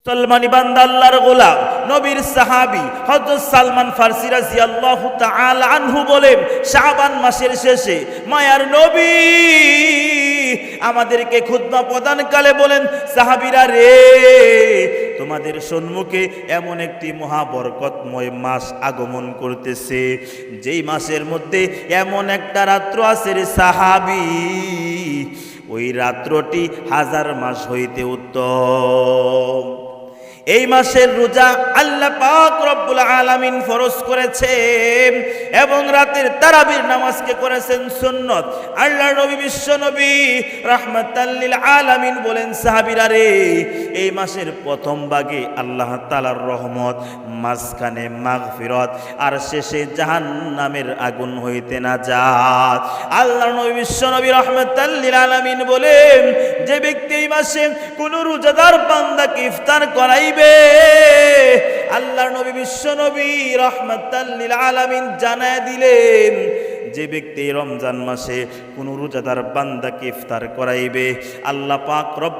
মুসলমানি বান্দা আল্লাহর গোলাম নবীর সাহাবী হযরত সালমান ফারসি রাদিয়াল্লাহু তাআলা আনহু বলেন, শাবান মাসের শেষে মায়ার নবী আমাদেরকে খুতবা প্রদানকালে বলেন, সাহাবীরা রে, তোমাদের সম্মুখে এমন একটি মহাবরকতময় মাস আগমন করতেছে, যেই মাসের মধ্যে এমন একটা রাত্র আছে রে সাহাবী, ওই রাত্রটি 1000 মাস হইতে উত্তম। এই মাসের রোজা আল্লাহ পাক রব্বুল আলামিন ফরজ করেছেন এবং রাতের তারাবির নামাজকে করেছেন সুন্নত। আল্লাহর নবী বিশ্ব নবী রাহমাতাল লিল আলামিন বলেন, সাহাবীরা রে, এই মাসের প্রথম ভাগে আল্লাহ তাআলার রহমত, মাঝখানে মাগফিরত, আর শেষে জাহান্নামের আগুন হইতে নাজাত। আল্লাহর নবী বিশ্ব নবী রাহমাতাল লিল আলামিন বলেন, যে ব্যক্তি এই মাসে কোন রোজাদার বান্দাকে ইফতার করাইবে, আল্লাহর নবী বিশ্ব নবী রাহমাতাল লিল আলামিন জানায় দিলেন, যে ব্যক্তি রমজান মাসে কোন রোজাদার বান্দাকে ইফতার করাইবে, আল্লাহ পাক রব